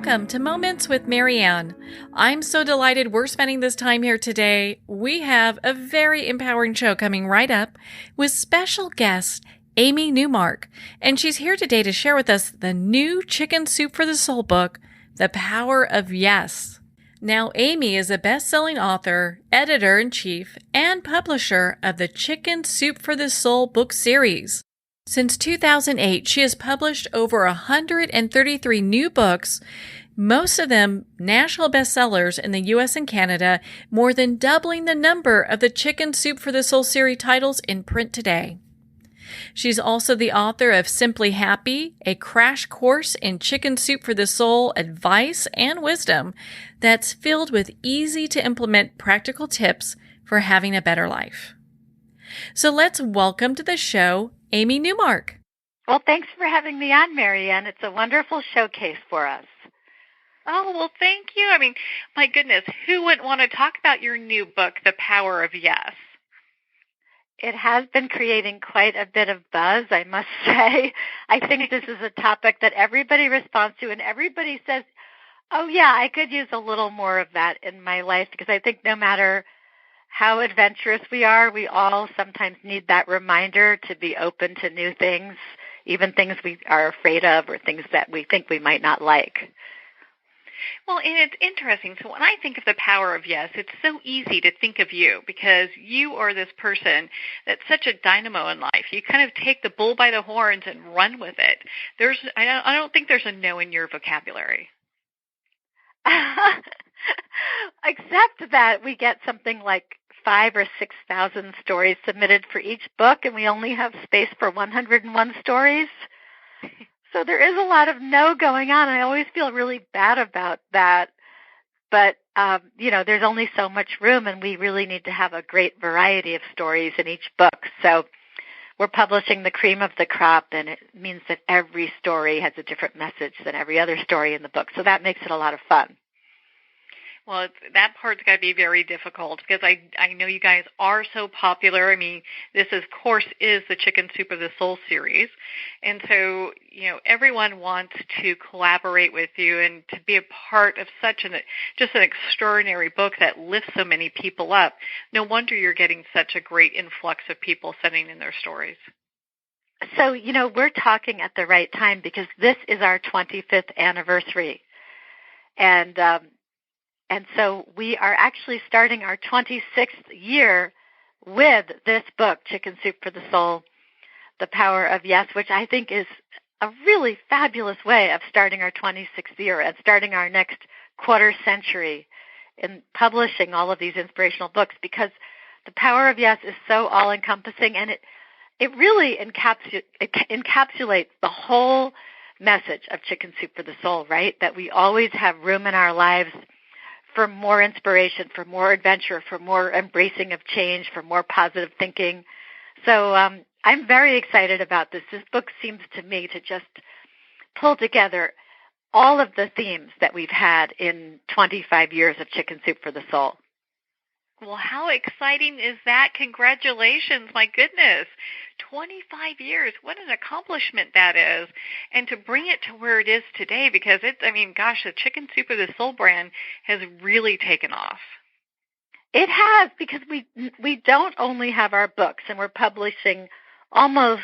Welcome to Moments with Marianne. I'm so delighted we're spending this time here today. We have a very empowering show coming right up with special guest Amy Newmark, and she's here today to share with us the new Chicken Soup for the Soul book, The Power of Yes. Now, Amy is a best-selling author, editor-in-chief, and publisher of the Chicken Soup for the Soul book series. Since 2008, she has published over 133 new books, most of them national bestsellers in the U.S. and Canada, more than doubling the number of the Chicken Soup for the Soul series titles in print today. She's also the author of Simply Happy, a crash course in Chicken Soup for the Soul advice and wisdom that's filled with easy-to-implement practical tips for having a better life. So let's welcome to the show Amy Newmark. Well, thanks for having me on, Marianne. It's a wonderful showcase for us. Oh, well, thank you. I mean, my goodness, who wouldn't want to talk about your new book, The Power of Yes? It has been creating quite a bit of buzz, I must say. I think this is a topic that everybody responds to, and everybody says, oh, yeah, I could use a little more of that in my life, because I think no matter how adventurous we are, we all sometimes need that reminder to be open to new things, even things we are afraid of or things that we think we might not like. Well, and it's interesting. So when I think of the power of yes, it's so easy to think of you because you are this person that's such a dynamo in life. You kind of take the bull by the horns and run with it. I don't think there's a no in your vocabulary. Except that we get something like 5,000 or 6,000 stories submitted for each book, and we only have space for 101 stories. So there is a lot of no going on. I always feel really bad about that. But, there's only so much room, and we really need to have a great variety of stories in each book. So we're publishing the cream of the crop, and it means that every story has a different message than every other story in the book. So that makes it a lot of fun. Well, that part's got to be very difficult because I know you guys are so popular. I mean, this, of course, is the Chicken Soup of the Soul series. And so, everyone wants to collaborate with you and to be a part of just an extraordinary book that lifts so many people up. No wonder you're getting such a great influx of people sending in their stories. So, we're talking at the right time because this is our 25th anniversary. And so we are actually starting our 26th year with this book, Chicken Soup for the Soul, The Power of Yes, which I think is a really fabulous way of starting our 26th year and starting our next quarter century in publishing all of these inspirational books, because The Power of Yes is so all-encompassing, and it really encapsulates the whole message of Chicken Soup for the Soul, right? That we always have room in our lives for more inspiration, for more adventure, for more embracing of change, for more positive thinking. So I'm very excited about this. This book seems to me to just pull together all of the themes that we've had in 25 years of Chicken Soup for the Soul. Well, how exciting is that? Congratulations. My goodness. 25 years. What an accomplishment that is. And to bring it to where it is today, because the Chicken Soup of the Soul brand has really taken off. It has, because we don't only have our books, and we're publishing almost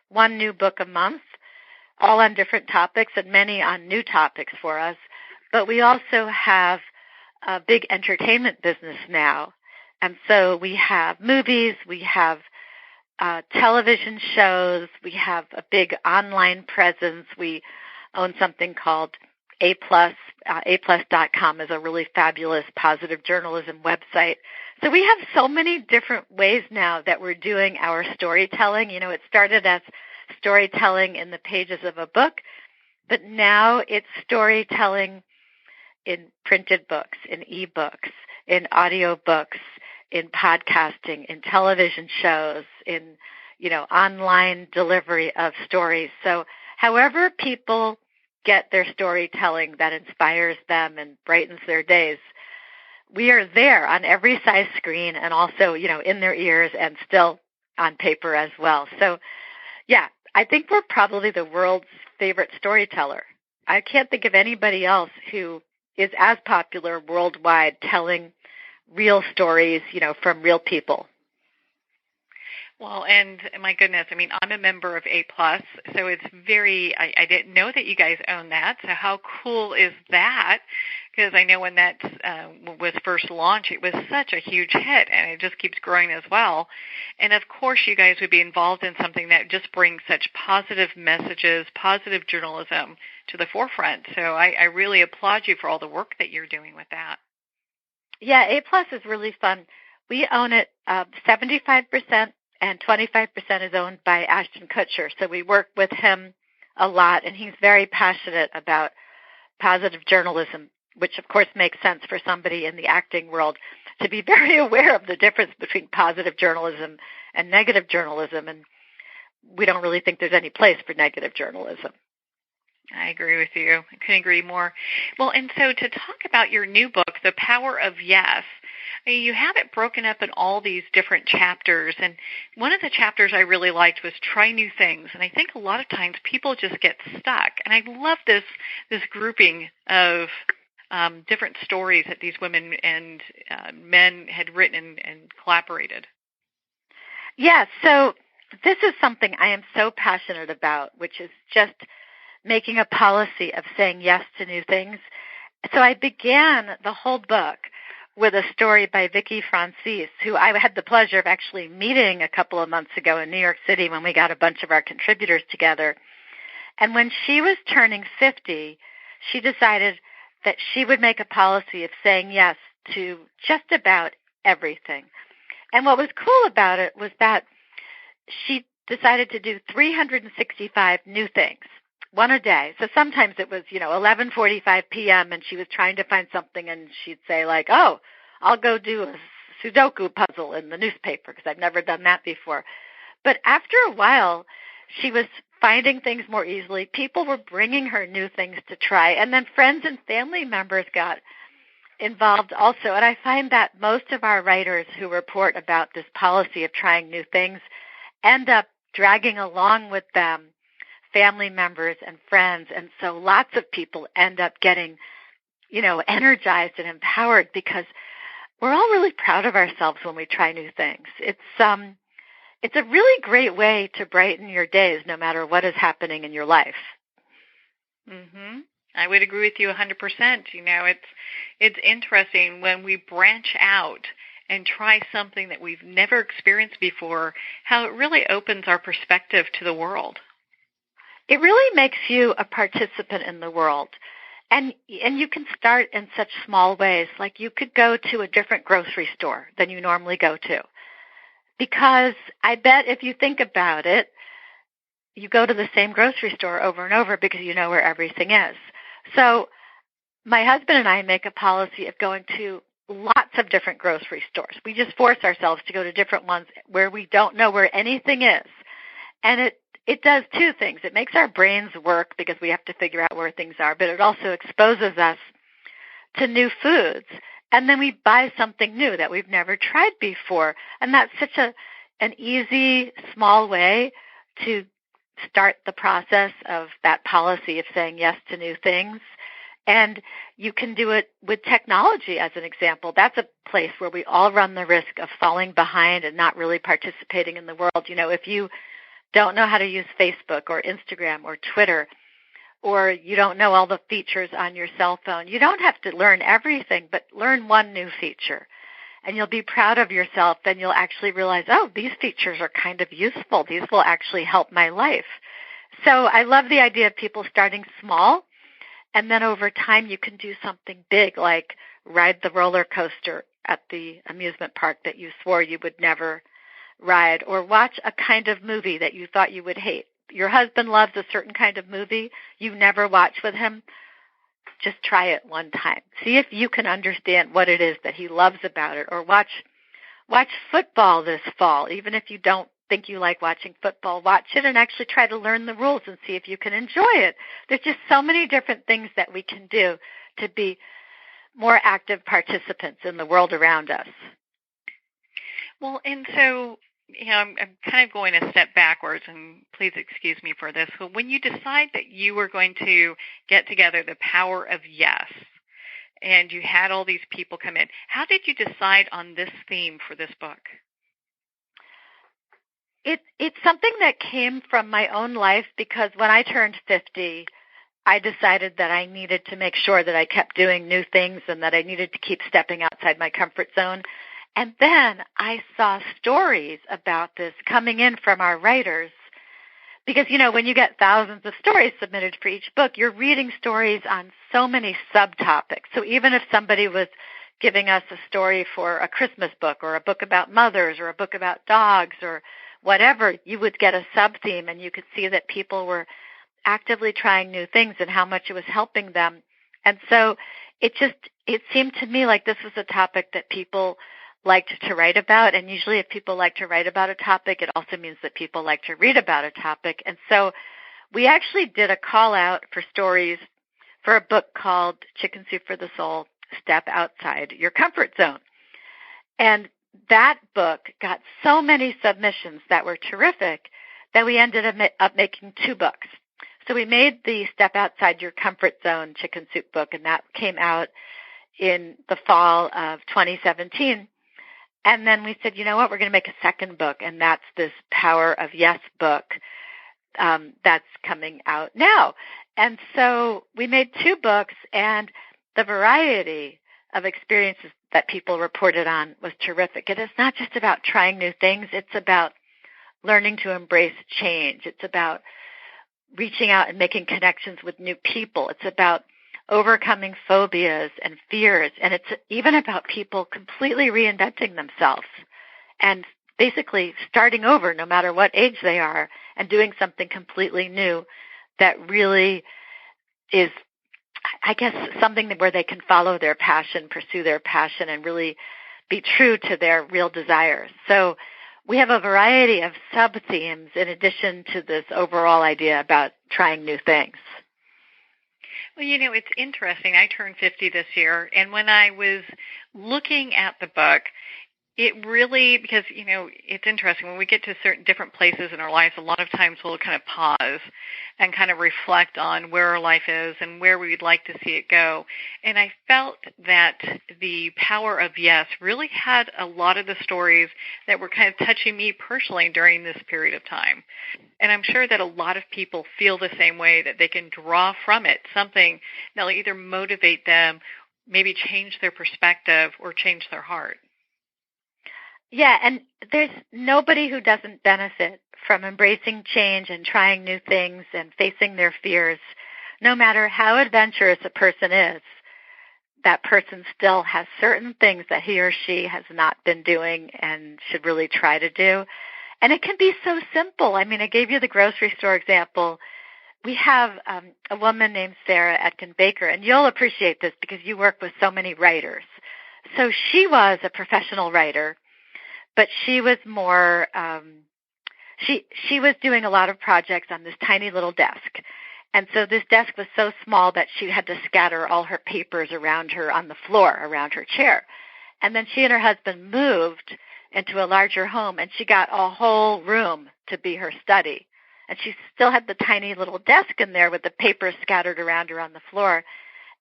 one new book a month, all on different topics and many on new topics for us, but we also have a big entertainment business now. And so we have movies, we have television shows, we have a big online presence. We own something called A+. A+.com is a really fabulous positive journalism website. So we have so many different ways now that we're doing our storytelling. It started as storytelling in the pages of a book, but now it's storytelling in printed books, in e-books, in audio books, in podcasting, in television shows, in, online delivery of stories. So however people get their storytelling that inspires them and brightens their days, we are there on every size screen and also, in their ears and still on paper as well. So, yeah, I think we're probably the world's favorite storyteller. I can't think of anybody else who is as popular worldwide telling real stories, from real people. Well, and my goodness, I mean, I'm a member of A+, so it's I didn't know that you guys own that, so how cool is that? Because I know when that was first launched, it was such a huge hit, and it just keeps growing as well. And of course, you guys would be involved in something that just brings such positive messages, positive journalism to the forefront. So I really applaud you for all the work that you're doing with that. Yeah, A+ is really fun. We own it 75%. And 25% is owned by Ashton Kutcher. So we work with him a lot, and he's very passionate about positive journalism, which of course makes sense for somebody in the acting world to be very aware of the difference between positive journalism and negative journalism. And we don't really think there's any place for negative journalism. I agree with you. I couldn't agree more. Well, and so to talk about your new book, The Power of Yes, you have it broken up in all these different chapters, and one of the chapters I really liked was Try New Things, and I think a lot of times people just get stuck, and I love this grouping of different stories that these women and men had written and collaborated. Yeah, so this is something I am so passionate about, which is just making a policy of saying yes to new things. So I began the whole book with a story by Vicki Francis, who I had the pleasure of actually meeting a couple of months ago in New York City when we got a bunch of our contributors together. And when she was turning 50, she decided that she would make a policy of saying yes to just about everything. And what was cool about it was that she decided to do 365 new things, one a day. So sometimes it was, 11:45 p.m. and she was trying to find something, and she'd say like, oh, I'll go do a Sudoku puzzle in the newspaper because I've never done that before. But after a while, she was finding things more easily. People were bringing her new things to try, and then friends and family members got involved also. And I find that most of our writers who report about this policy of trying new things end up dragging along with them family members and friends, and so lots of people end up getting, energized and empowered because we're all really proud of ourselves when we try new things. It's a really great way to brighten your days no matter what is happening in your life. Mhm. I would agree with you 100%. It's interesting when we branch out and try something that we've never experienced before, how it really opens our perspective to the world. It really makes you a participant in the world. And you can start in such small ways, like you could go to a different grocery store than you normally go to. Because I bet if you think about it, you go to the same grocery store over and over because you know where everything is. So my husband and I make a policy of going to lots of different grocery stores. We just force ourselves to go to different ones where we don't know where anything is. And it does two things. It makes our brains work because we have to figure out where things are, but it also exposes us to new foods. And then we buy something new that we've never tried before. And that's such an easy, small way to start the process of that policy of saying yes to new things. And you can do it with technology as an example. That's a place where we all run the risk of falling behind and not really participating in the world. If you don't know how to use Facebook or Instagram or Twitter, or you don't know all the features on your cell phone, you don't have to learn everything, but learn one new feature. And you'll be proud of yourself, and you'll actually realize, oh, these features are kind of useful. These will actually help my life. So I love the idea of people starting small, and then over time you can do something big, like ride the roller coaster at the amusement park that you swore you would never ride, or watch a kind of movie that you thought you would hate. Your husband loves a certain kind of movie you never watch with him. Just try it one time. See if you can understand what it is that he loves about it. Or watch football this fall. Even if you don't think you like watching football, watch it and actually try to learn the rules and see if you can enjoy it. There's just so many different things that we can do to be more active participants in the world around us. Well, and so I'm kind of going a step backwards, and please excuse me for this. But when you decide that you were going to get together the power of yes, and you had all these people come in, how did you decide on this theme for this book? It's something that came from my own life, because when I turned 50, I decided that I needed to make sure that I kept doing new things and that I needed to keep stepping outside my comfort zone. And then I saw stories about this coming in from our writers, because, when you get thousands of stories submitted for each book, you're reading stories on so many subtopics. So even if somebody was giving us a story for a Christmas book or a book about mothers or a book about dogs or whatever, you would get a sub-theme, and you could see that people were actively trying new things and how much it was helping them. And so it seemed to me like this was a topic that people liked to write about. And usually if people like to write about a topic, it also means that people like to read about a topic. And so we actually did a call out for stories for a book called Chicken Soup for the Soul, Step Outside Your Comfort Zone. And that book got so many submissions that were terrific that we ended up making 2 books. So we made the Step Outside Your Comfort Zone Chicken Soup book, and that came out in the fall of 2017. And then we said, you know what, we're going to make a second book, and that's this Power of Yes book that's coming out now. And so we made 2 books, and the variety of experiences that people reported on was terrific. And it's not just about trying new things. It's about learning to embrace change. It's about reaching out and making connections with new people. It's about overcoming phobias and fears. And it's even about people completely reinventing themselves and basically starting over no matter what age they are and doing something completely new that really is, I guess, something where they can follow their passion, pursue their passion, and really be true to their real desires. So we have a variety of sub-themes in addition to this overall idea about trying new things. Well, it's interesting. I turned 50 this year, and when I was looking at the book, it really, because, it's interesting. When we get to certain different places in our lives, a lot of times we'll kind of pause and kind of reflect on where our life is and where we would like to see it go. And I felt that the Power of Yes really had a lot of the stories that were kind of touching me personally during this period of time. And I'm sure that a lot of people feel the same way, that they can draw from it something that will either motivate them, maybe change their perspective, or change their heart. Yeah, and there's nobody who doesn't benefit from embracing change and trying new things and facing their fears. No matter how adventurous a person is, that person still has certain things that he or she has not been doing and should really try to do. And it can be so simple. I mean, I gave you the grocery store example. We have a woman named Sarah Etkin-Baker, and you'll appreciate this because you work with so many writers. So she was a professional writer, but she was more, she was doing a lot of projects on this tiny little desk. And so this desk was so small that she had to scatter all her papers around her on the floor, around her chair. And then she and her husband moved into a larger home, and she got a whole room to be her study. And she still had the tiny little desk in there with the papers scattered around her on the floor.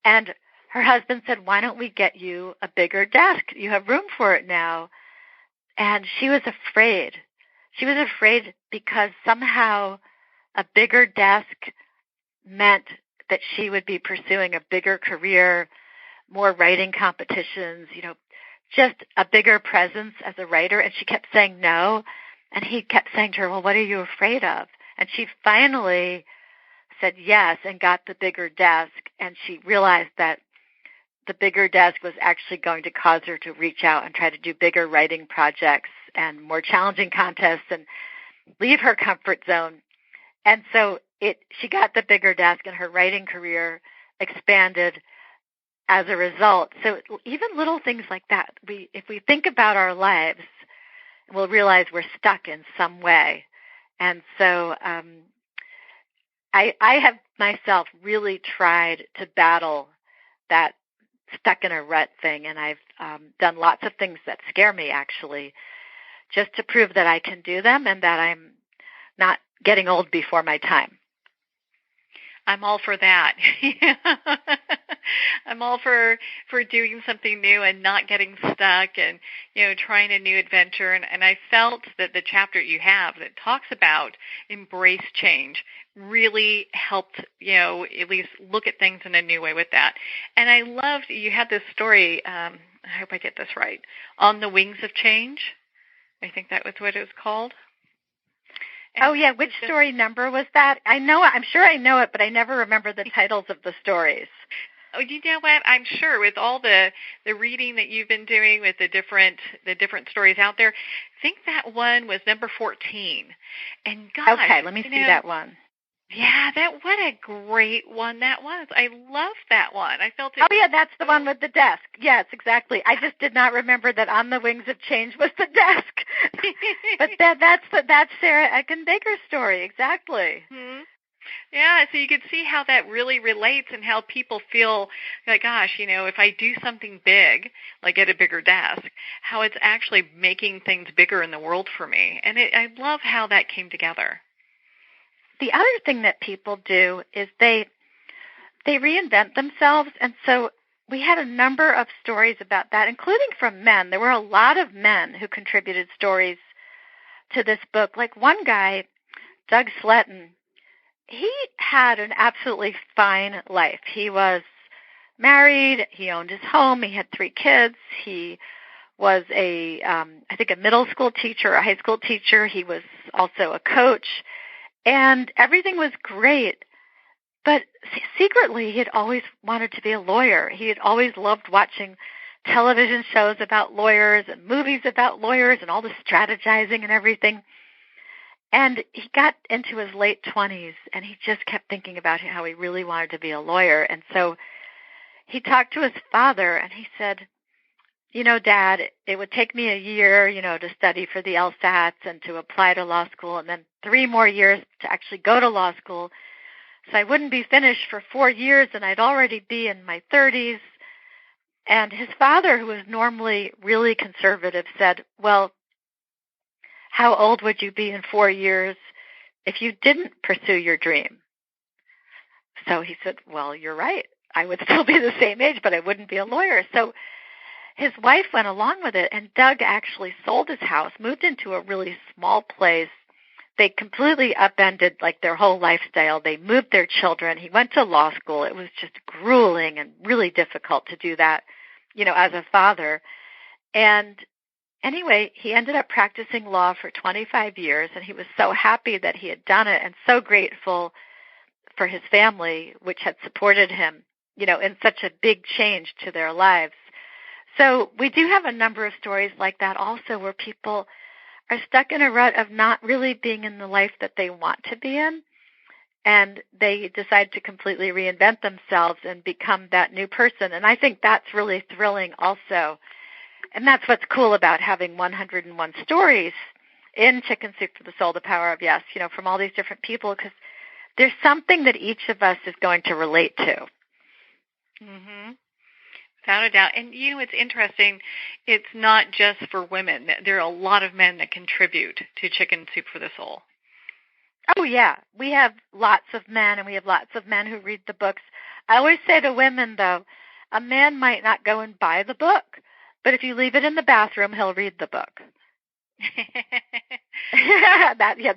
And her husband said, why don't we get you a bigger desk? You have room for it now. And she was afraid. She was afraid because somehow a bigger desk meant that she would be pursuing a bigger career, more writing competitions, just a bigger presence as a writer. And she kept saying no. And he kept saying to her, well, what are you afraid of? And she finally said yes and got the bigger desk. And she realized that the bigger desk was actually going to cause her to reach out and try to do bigger writing projects and more challenging contests and leave her comfort zone. And so she got the bigger desk, and her writing career expanded as a result. So even little things like that, if we think about our lives, we'll realize we're stuck in some way. And so I have myself really tried to battle that stuck in a rut thing, and I've done lots of things that scare me, actually, just to prove that I can do them and that I'm not getting old before my time. I'm all for that. I'm all for doing something new and not getting stuck and, trying a new adventure. And I felt that the chapter you have that talks about embrace change really helped, at least look at things in a new way with that. And I loved, you had this story, I hope I get this right, On the Wings of Change. I think that was what it was called. Oh, yeah. Which story number was that? I'm sure I know it, but I never remember the titles of the stories. Oh, you know what? I'm sure with all the reading that you've been doing with the different stories out there, I think that one was number 14. And gosh, okay, let me see that one. Yeah, what a great one that was. I love that one. I felt it. Oh, yeah, that's the one with the desk. Yes, exactly. I just did not remember that On the Wings of Change was the desk. But that's Sarah Eckenbaker's story, exactly. Mm-hmm. Yeah, so you could see how that really relates and how people feel like, gosh, if I do something big, like get a bigger desk, how it's actually making things bigger in the world for me. And I love how that came together. The other thing that people do is they reinvent themselves, and so we had a number of stories about that, including from men. There were a lot of men who contributed stories to this book. Like one guy, Doug Sletton, he had an absolutely fine life. He was married, he owned his home, he had 3 kids, he was I think a middle school teacher, a high school teacher, he was also a coach, and everything was great. But secretly, he had always wanted to be a lawyer. He had always loved watching television shows about lawyers and movies about lawyers and all the strategizing and everything. And he got into his late 20s, and he just kept thinking about how he really wanted to be a lawyer. And so he talked to his father, and he said, Dad, it would take me a year, to study for the LSATs and to apply to law school, and then 3 more years to actually go to law school. So I wouldn't be finished for 4 years, and I'd already be in my 30s. And his father, who was normally really conservative, said, well, how old would you be in 4 years if you didn't pursue your dream? So he said, well, you're right. I would still be the same age, but I wouldn't be a lawyer. So his wife went along with it, and Doug actually sold his house, moved into a really small place. They completely upended their whole lifestyle. They moved their children. He went to law school. It was just grueling and really difficult to do that, as a father. And anyway, he ended up practicing law for 25 years, and he was so happy that he had done it and so grateful for his family, which had supported him, in such a big change to their lives. So we do have a number of stories like that also where people are stuck in a rut of not really being in the life that they want to be in, and they decide to completely reinvent themselves and become that new person. And I think that's really thrilling also. And that's what's cool about having 101 stories in Chicken Soup for the Soul, The Power of Yes, from all these different people, because there's something that each of us is going to relate to. Mm-hmm. Without a doubt. And, it's interesting. It's not just for women. There are a lot of men that contribute to Chicken Soup for the Soul. Oh, yeah. We have lots of men, and we have lots of men who read the books. I always say to women, though, a man might not go and buy the book, but if you leave it in the bathroom, he'll read the book. Yeah, in the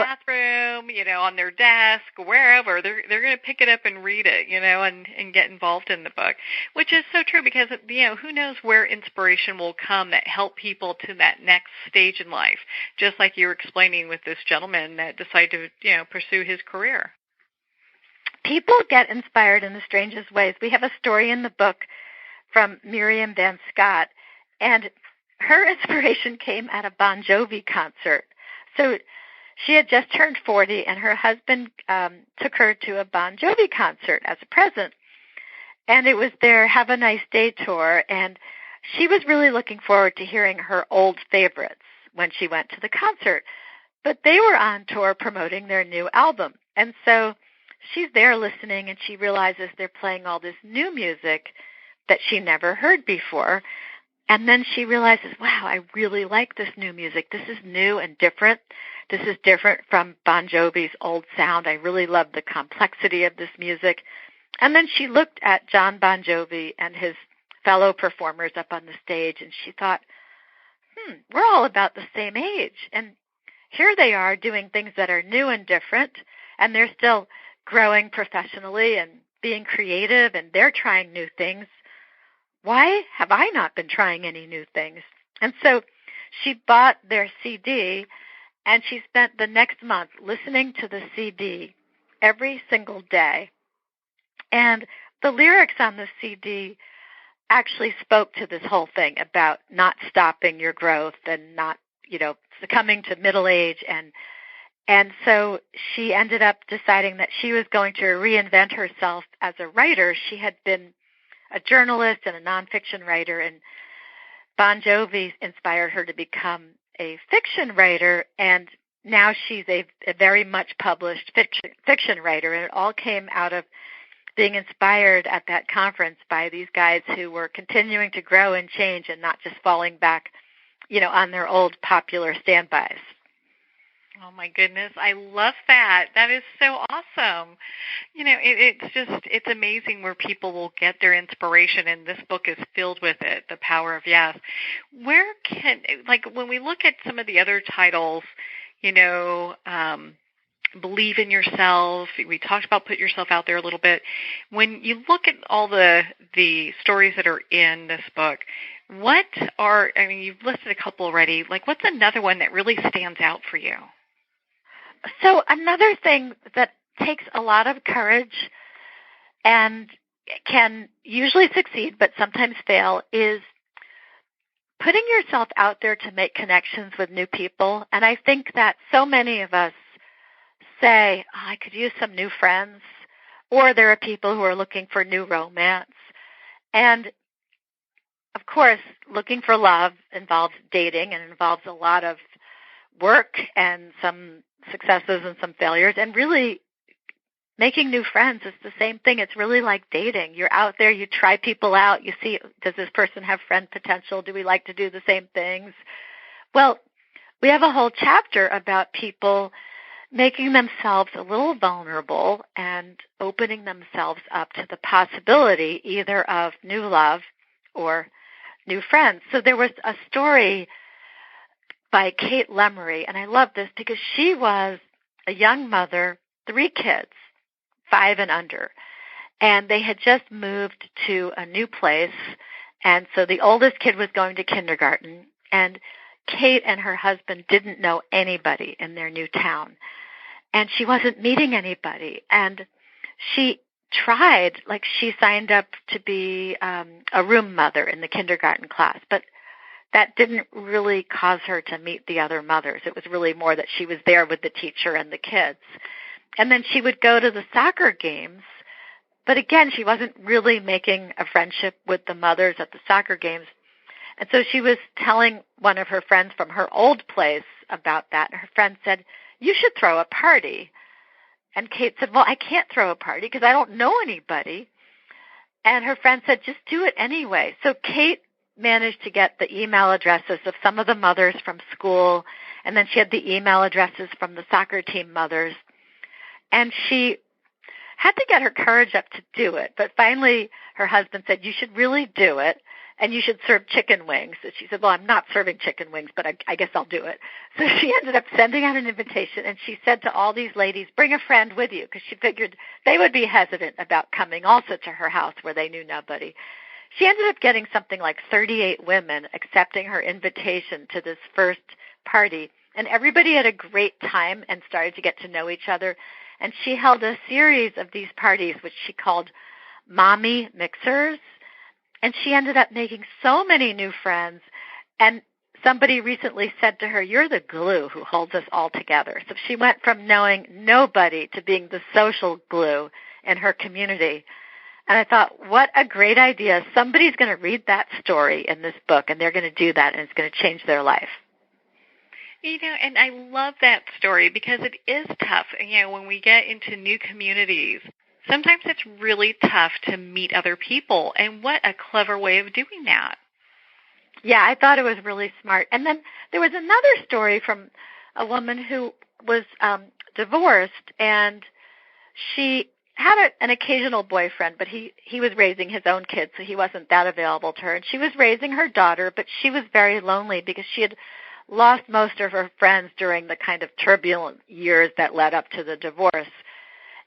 bathroom, on their desk, wherever, they're going to pick it up and read it, and get involved in the book, which is so true because, who knows where inspiration will come that help people to that next stage in life, just like you were explaining with this gentleman that decided to, pursue his career. People get inspired in the strangest ways. We have a story in the book from Miriam Van Scott, and her inspiration came at a Bon Jovi concert. So she had just turned 40, and her husband took her to a Bon Jovi concert as a present. And it was their Have a Nice Day tour, and she was really looking forward to hearing her old favorites when she went to the concert. But they were on tour promoting their new album. And so she's there listening, and she realizes they're playing all this new music that she never heard before. And then she realizes, wow, I really like this new music. This is new and different. This is different from Bon Jovi's old sound. I really love the complexity of this music. And then she looked at John Bon Jovi and his fellow performers up on the stage, and she thought, we're all about the same age. And here they are doing things that are new and different, and they're still growing professionally and being creative, and they're trying new things. Why have I not been trying any new things? And so she bought their CD, and she spent the next month listening to the CD every single day. And the lyrics on the CD actually spoke to this whole thing about not stopping your growth and not, succumbing to middle age. And so she ended up deciding that she was going to reinvent herself as a writer. She had been a journalist and a nonfiction writer, and Bon Jovi inspired her to become a fiction writer, and now she's a very much published fiction writer, and it all came out of being inspired at that conference by these guys who were continuing to grow and change and not just falling back, on their old popular standbys. Oh, my goodness. I love that. That is so awesome. It's amazing where people will get their inspiration, and this book is filled with it, The Power of Yes. Where when we look at some of the other titles, Believe in Yourself, we talked about Put Yourself Out There a little bit. When you look at all the stories that are in this book, you've listed a couple already, what's another one that really stands out for you? So another thing that takes a lot of courage and can usually succeed but sometimes fail is putting yourself out there to make connections with new people. And I think that so many of us say, I could use some new friends, or there are people who are looking for new romance. And of course, looking for love involves dating and involves a lot of work and some successes and some failures, and really making new friends is the same thing. It's really like dating. You're out there, you try people out, you see, does this person have friend potential? Do we like to do the same things? Well, we have a whole chapter about people making themselves a little vulnerable and opening themselves up to the possibility either of new love or new friends. So there was a story by Kate Lemery, and I love this because she was a young mother, 3 kids, 5 and under, and they had just moved to a new place, and so the oldest kid was going to kindergarten, and Kate and her husband didn't know anybody in their new town, and she wasn't meeting anybody, and she tried, she signed up to be a room mother in the kindergarten class, but that didn't really cause her to meet the other mothers. It was really more that she was there with the teacher and the kids. And then she would go to the soccer games, but again, she wasn't really making a friendship with the mothers at the soccer games. And so she was telling one of her friends from her old place about that, and her friend said, you should throw a party. And Kate said, well, I can't throw a party because I don't know anybody. And her friend said, just do it anyway. So Kate managed to get the email addresses of some of the mothers from school, and then she had the email addresses from the soccer team mothers. And she had to get her courage up to do it, but finally her husband said, you should really do it, and you should serve chicken wings. And she said, well, I'm not serving chicken wings, but I guess I'll do it. So she ended up sending out an invitation, and she said to all these ladies, bring a friend with you, because she figured they would be hesitant about coming also to her house where they knew nobody. She ended up getting something like 38 women accepting her invitation to this first party, and everybody had a great time and started to get to know each other. And she held a series of these parties, which she called Mommy Mixers, and she ended up making so many new friends. And somebody recently said to her, you're the glue who holds us all together. So she went from knowing nobody to being the social glue in her community. And I thought, what a great idea. Somebody's going to read that story in this book, and they're going to do that, and it's going to change their life. And I love that story because it is tough. When we get into new communities, sometimes it's really tough to meet other people. And what a clever way of doing that. Yeah, I thought it was really smart. And then there was another story from a woman who was divorced, and she had an occasional boyfriend, but he was raising his own kids, so he wasn't that available to her. And she was raising her daughter, but she was very lonely because she had lost most of her friends during the kind of turbulent years that led up to the divorce.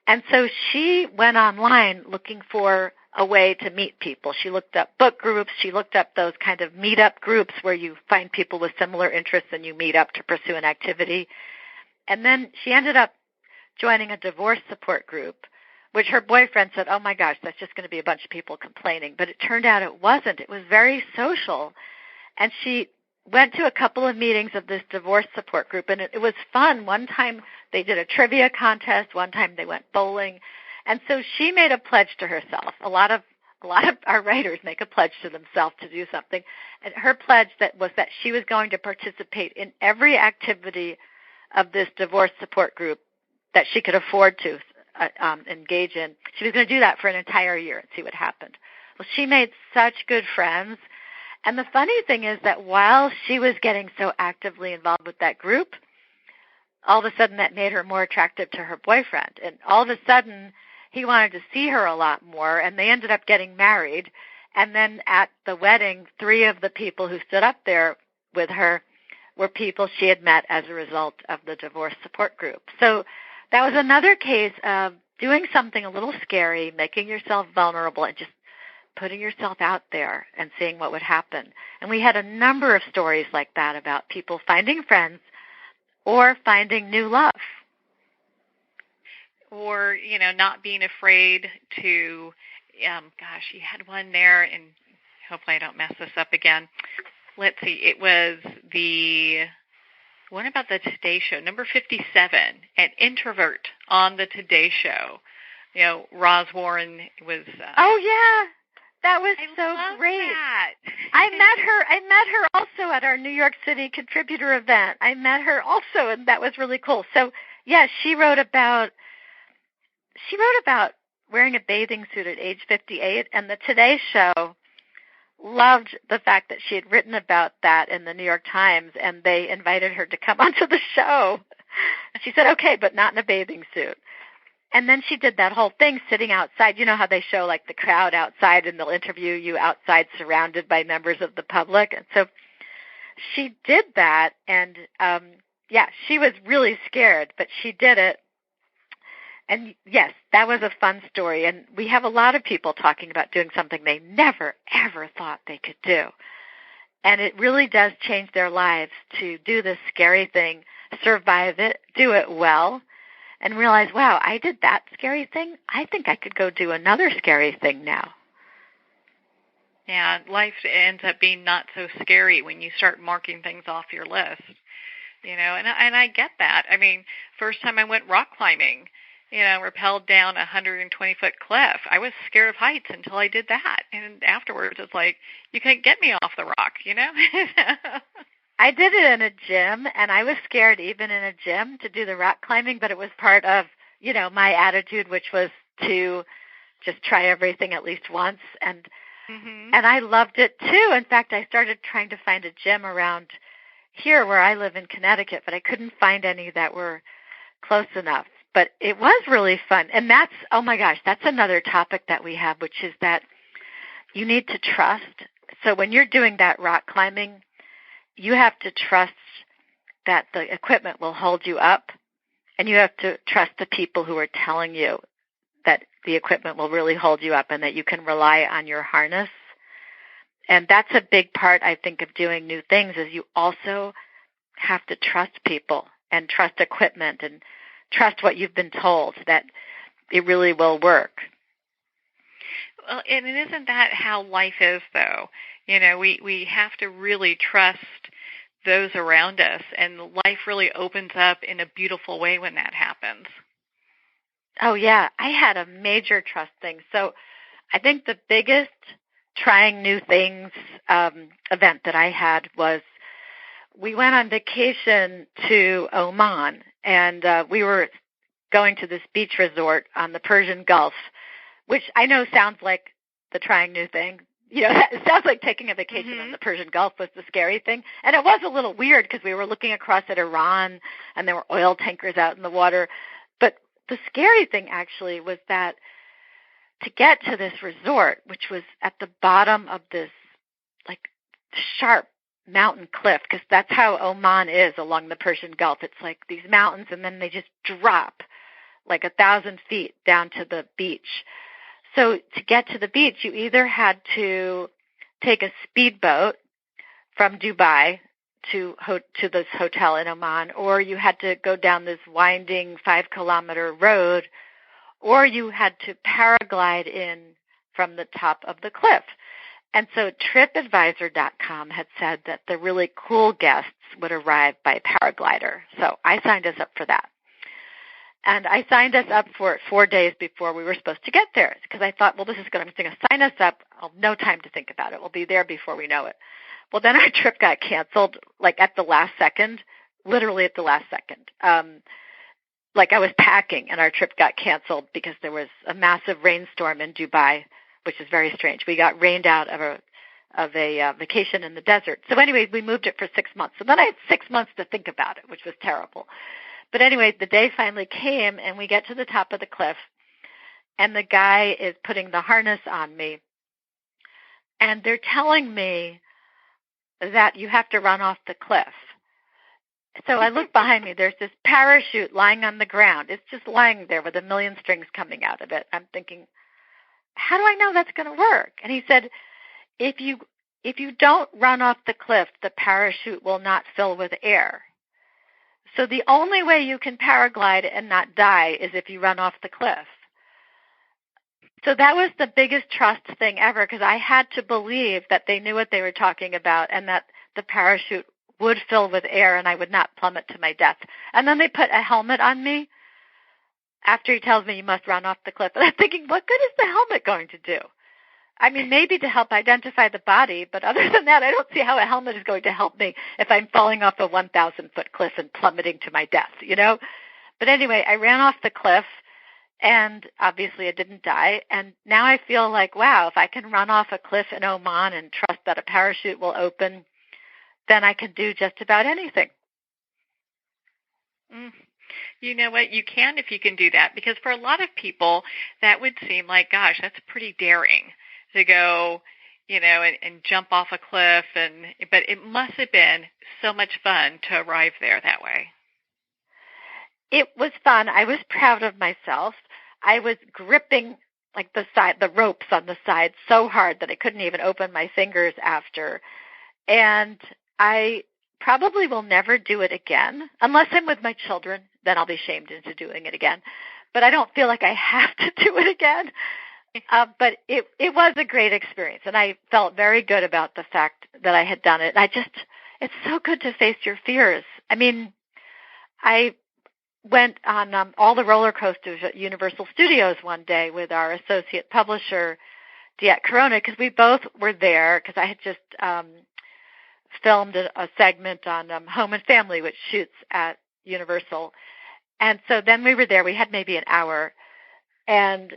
And so she went online looking for a way to meet people. She looked up book groups. She looked up those kind of meet-up groups where you find people with similar interests and you meet up to pursue an activity. And then she ended up joining a divorce support group, which her boyfriend said, oh my gosh, that's just going to be a bunch of people complaining. But it turned out it wasn't. It was very social. And she went to a couple of meetings of this divorce support group, and it was fun. One time they did a trivia contest. One time they went bowling. And so she made a pledge to herself. A lot of our writers make a pledge to themselves to do something. And her pledge was that she was going to participate in every activity of this divorce support group that she could afford to engage in. She was going to do that for an entire year and see what happened. Well, she made such good friends. And the funny thing is that while she was getting so actively involved with that group, all of a sudden that made her more attractive to her boyfriend. And all of a sudden he wanted to see her a lot more, and they ended up getting married. And then at the wedding, 3 of the people who stood up there with her were people she had met as a result of the divorce support group. So that was another case of doing something a little scary, making yourself vulnerable, and just putting yourself out there and seeing what would happen. And we had a number of stories like that about people finding friends or finding new love. Or, not being afraid to, you had one there, and hopefully I don't mess this up again. Let's see, it was the one about the Today Show, number 57, an introvert on the Today Show. Roz Warren was... oh, yeah. That was so great. That. I met her also at our New York City contributor event. I met her also, and that was really cool. So, yeah, she wrote about wearing a bathing suit at age 58, and the Today Show loved the fact that she had written about that in the New York Times, and they invited her to come onto the show. She said, okay, but not in a bathing suit. And then she did that whole thing sitting outside. You know how they show like the crowd outside and they'll interview you outside surrounded by members of the public. And so she did that, and she was really scared, but she did it. And yes, that was a fun story. And we have a lot of people talking about doing something they never, ever thought they could do. And it really does change their lives to do this scary thing, survive it, do it well, and realize, wow, I did that scary thing. I think I could go do another scary thing now. Yeah, life ends up being not so scary when you start marking things off your list. And I get that. I mean, first time I went rock climbing, rappelled down a 120-foot cliff. I was scared of heights until I did that. And afterwards, it's like, you can't get me off the rock, I did it in a gym, and I was scared even in a gym to do the rock climbing, but it was part of, my attitude, which was to just try everything at least once. And and I loved it, too. In fact, I started trying to find a gym around here where I live in Connecticut, but I couldn't find any that were close enough. But it was really fun. And that's, oh my gosh, that's another topic that we have, which is that you need to trust. So when you're doing that rock climbing, you have to trust that the equipment will hold you up, and you have to trust the people who are telling you that the equipment will really hold you up and that you can rely on your harness. And that's a big part, I think, of doing new things, is you also have to trust people and trust equipment and trust what you've been told, that it really will work. Well, and isn't that how life is, though? We have to really trust those around us, and life really opens up in a beautiful way when that happens. Oh, yeah. I had a major trust thing. So I think the biggest trying new things event that I had was we went on vacation to Oman, and we were going to this beach resort on the Persian Gulf, which I know sounds like the trying new thing. it sounds like taking a vacation in the Persian Gulf was the scary thing. And it was a little weird because we were looking across at Iran and there were oil tankers out in the water. But the scary thing actually was that to get to this resort, which was at the bottom of this like sharp mountain cliff, because that's how Oman is along the Persian Gulf. It's like these mountains and then they just drop like 1,000 feet down to the beach. So to get to the beach, you either had to take a speedboat from Dubai to this hotel in Oman, or you had to go down this winding 5-kilometer road, or you had to paraglide in from the top of the cliff. And so TripAdvisor.com had said that the really cool guests would arrive by paraglider. So I signed us up for that. And I signed us up for it 4 days before we were supposed to get there because I thought, well, I'm going to sign us up. I'll have no time to think about it. We'll be there before we know it. Well, then our trip got canceled, like at the last second, literally at the last second. Like I was packing and our trip got canceled because there was a massive rainstorm in Dubai, which is very strange. We got rained out of a vacation in the desert. So anyway, we moved it for 6 months. So then I had 6 months to think about it, which was terrible. But anyway, the day finally came, and we get to the top of the cliff, and the guy is putting the harness on me, and they're telling me that you have to run off the cliff. So I look behind me. There's this parachute lying on the ground. It's just lying there with a million strings coming out of it. I'm thinking, how do I know that's going to work? And he said, if you don't run off the cliff, the parachute will not fill with air. So the only way you can paraglide and not die is if you run off the cliff. So that was the biggest trust thing ever because I had to believe that they knew what they were talking about and that the parachute would fill with air and I would not plummet to my death. And then they put a helmet on me after he tells me you must run off the cliff. And I'm thinking, what good is the helmet going to do? I mean, maybe to help identify the body, but other than that, I don't see how a helmet is going to help me if I'm falling off a 1,000-foot cliff and plummeting to my death, But anyway, I ran off the cliff, and obviously I didn't die. And now I feel like, wow, if I can run off a cliff in Oman and trust that a parachute will open, then I can do just about anything. You know what? You can if you can do that, because for a lot of people, that would seem like, gosh, that's pretty daring to go, and jump off a cliff. But it must have been so much fun to arrive there that way. It was fun. I was proud of myself. I was gripping like the ropes on the side so hard that I couldn't even open my fingers after. And I probably will never do it again unless I'm with my children. Then I'll be shamed into doing it again. But I don't feel like I have to do it again. But it was a great experience, and I felt very good about the fact that I had done it. It's so good to face your fears. I mean, I went on all the roller coasters at Universal Studios one day with our associate publisher, Diet Corona, because we both were there because I had just filmed a segment on Home and Family, which shoots at Universal. And so then we were there. We had maybe an hour, and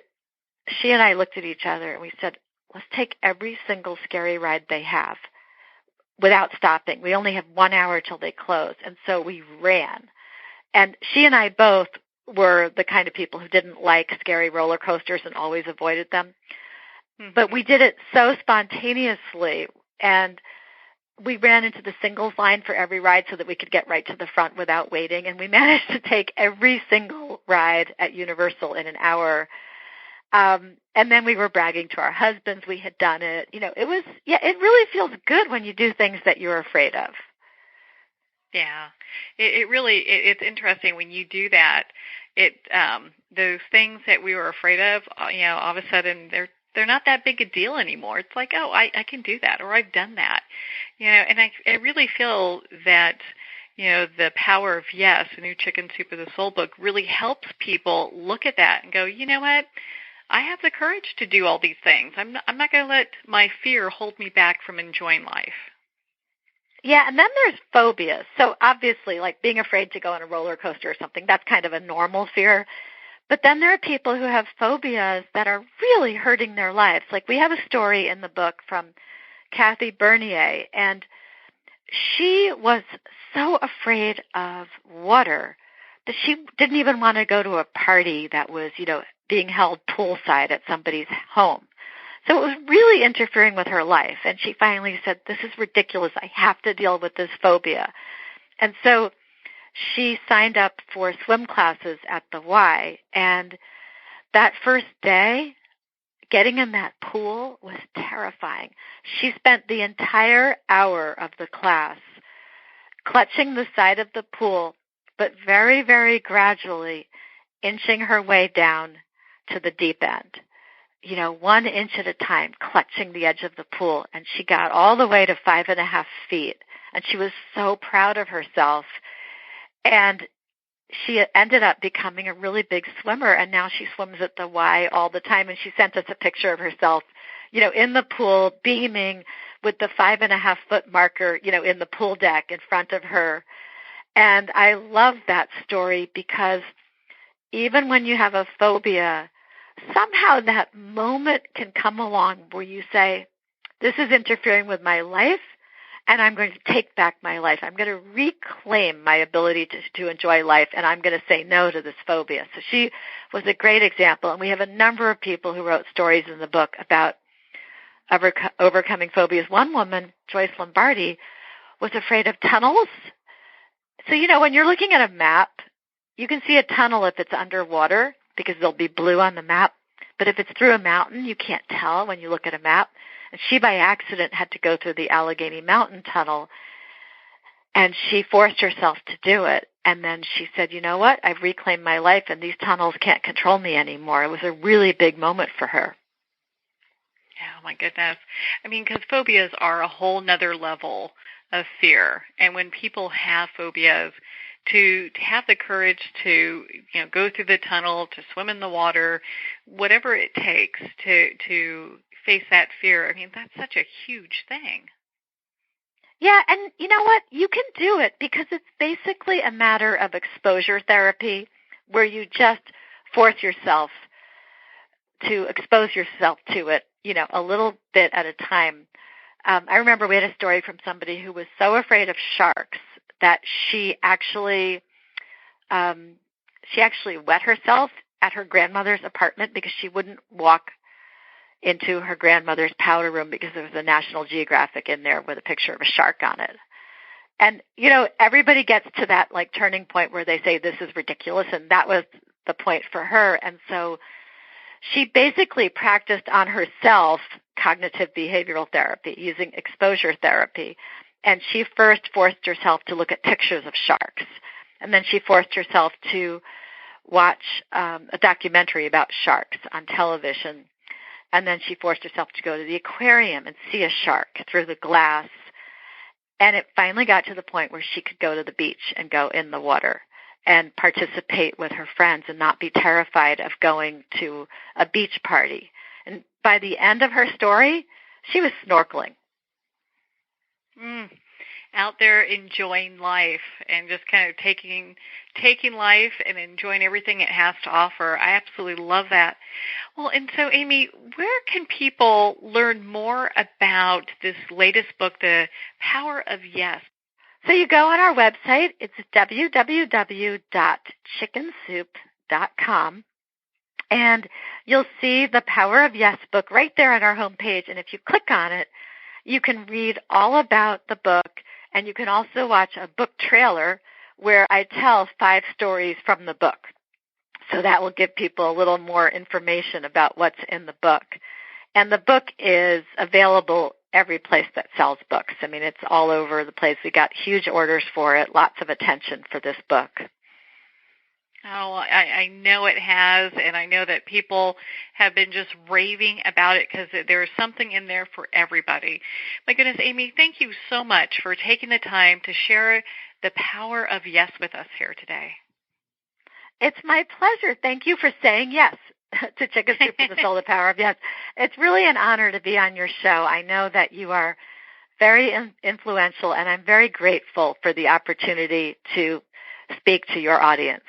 she and I looked at each other and we said, let's take every single scary ride they have without stopping. We only have 1 hour till they close. And so we ran. And she and I both were the kind of people who didn't like scary roller coasters and always avoided them. Mm-hmm. But we did it so spontaneously, and we ran into the singles line for every ride so that we could get right to the front without waiting. And we managed to take every single ride at Universal in an hour. And then we were bragging to our husbands we had done it. It really feels good when you do things that you're afraid of. Yeah, it's interesting when you do that. Those things that we were afraid of, all of a sudden they're not that big a deal anymore. It's like, oh, I can do that, or I've done that, and I really feel that, the power of yes, the new Chicken Soup of the Soul book really helps people look at that and go, you know what? I have the courage to do all these things. I'm not going to let my fear hold me back from enjoying life. Yeah, and then there's phobias. So obviously, like being afraid to go on a roller coaster or something, that's kind of a normal fear. But then there are people who have phobias that are really hurting their lives. Like we have a story in the book from Kathy Bernier, and she was so afraid of water that she didn't even want to go to a party that was, being held poolside at somebody's home. So it was really interfering with her life. And she finally said, this is ridiculous. I have to deal with this phobia. And so she signed up for swim classes at the Y. And that first day, getting in that pool was terrifying. She spent the entire hour of the class clutching the side of the pool, but very, very gradually inching her way down to the deep end. 1 inch at a time, clutching the edge of the pool. And she got all the way to 5.5 feet. And she was so proud of herself. And she ended up becoming a really big swimmer. And now she swims at the Y all the time. And she sent us a picture of herself, in the pool, beaming with the 5.5 foot marker, in the pool deck in front of her. And I love that story because even when you have a phobia, somehow that moment can come along where you say, this is interfering with my life, and I'm going to take back my life. I'm going to reclaim my ability to enjoy life, and I'm going to say no to this phobia. So she was a great example, and we have a number of people who wrote stories in the book about overcoming phobias. One woman, Joyce Lombardi, was afraid of tunnels. So, when you're looking at a map, you can see a tunnel if it's underwater because there'll be blue on the map. But if it's through a mountain, you can't tell when you look at a map. And she, by accident, had to go through the Allegheny Mountain Tunnel, and she forced herself to do it. And then she said, you know what? I've reclaimed my life, and these tunnels can't control me anymore. It was a really big moment for her. Oh, my goodness. I mean, because phobias are a whole nother level of fear. And when people have phobias, to have the courage to, go through the tunnel, to swim in the water, whatever it takes to face that fear, I mean, that's such a huge thing. Yeah, and you know what? You can do it because it's basically a matter of exposure therapy where you just force yourself to expose yourself to it, a little bit at a time. I remember we had a story from somebody who was so afraid of sharks that she actually wet herself at her grandmother's apartment because she wouldn't walk into her grandmother's powder room because there was a National Geographic in there with a picture of a shark on it. And, everybody gets to that turning point where they say this is ridiculous, and that was the point for her. And so she basically practiced on herself cognitive behavioral therapy using exposure therapy. And she first forced herself to look at pictures of sharks. And then she forced herself to watch a documentary about sharks on television. And then she forced herself to go to the aquarium and see a shark through the glass. And it finally got to the point where she could go to the beach and go in the water and participate with her friends and not be terrified of going to a beach party. And by the end of her story, she was snorkeling. Out there enjoying life and just kind of taking life and enjoying everything it has to offer. I absolutely love that. Well, and so, Amy, where can people learn more about this latest book, The Power of Yes? So you go on our website. It's www.chickensoup.com. And you'll see the Power of Yes book right there on our homepage. And if you click on it, you can read all about the book. And you can also watch a book trailer where I tell 5 stories from the book. So that will give people a little more information about what's in the book. And the book is available every place that sells books. I mean, it's all over the place. We got huge orders for it, lots of attention for this book. Oh, I know it has, and I know that people have been just raving about it because there's something in there for everybody. My goodness, Amy, thank you so much for taking the time to share the power of yes with us here today. It's my pleasure. Thank you for saying yes to Chicken Soup for the Soul, the Power of Yes. It's really an honor to be on your show. I know that you are very influential, and I'm very grateful for the opportunity to speak to your audience.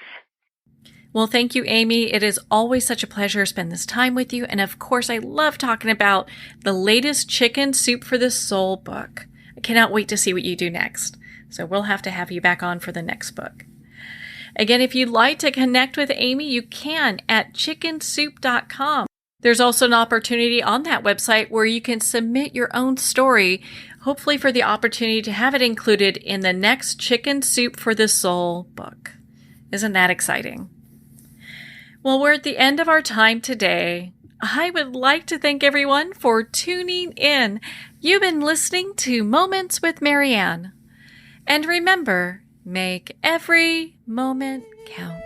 Well, thank you, Amy. It is always such a pleasure to spend this time with you. And of course, I love talking about the latest Chicken Soup for the Soul book. I cannot wait to see what you do next. So we'll have to have you back on for the next book. Again, if you'd like to connect with Amy, you can at chickensoup.com. There's also an opportunity on that website where you can submit your own story, hopefully for the opportunity to have it included in the next Chicken Soup for the Soul book. Isn't that exciting? Well, we're at the end of our time today. I would like to thank everyone for tuning in. You've been listening to Moments with Marianne. And remember, make every moment count.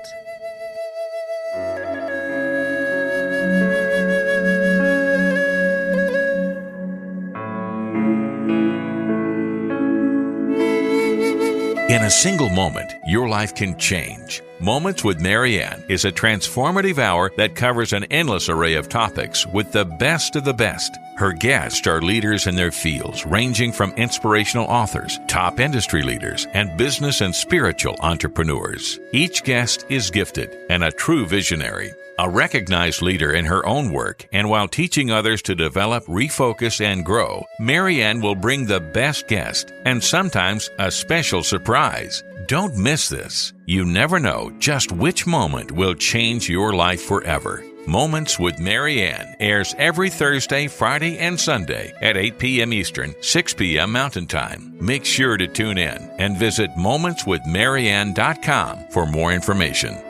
In a single moment, your life can change. Moments with Marianne is a transformative hour that covers an endless array of topics with the best of the best. Her guests are leaders in their fields, ranging from inspirational authors, top industry leaders, and business and spiritual entrepreneurs. Each guest is gifted and a true visionary. A recognized leader in her own work, and while teaching others to develop, refocus, and grow, Marianne will bring the best guest and sometimes a special surprise. Don't miss this. You never know just which moment will change your life forever. Moments with Marianne airs every Thursday, Friday, and Sunday at 8 p.m. Eastern, 6 p.m. Mountain Time. Make sure to tune in and visit momentswithmarianne.com for more information.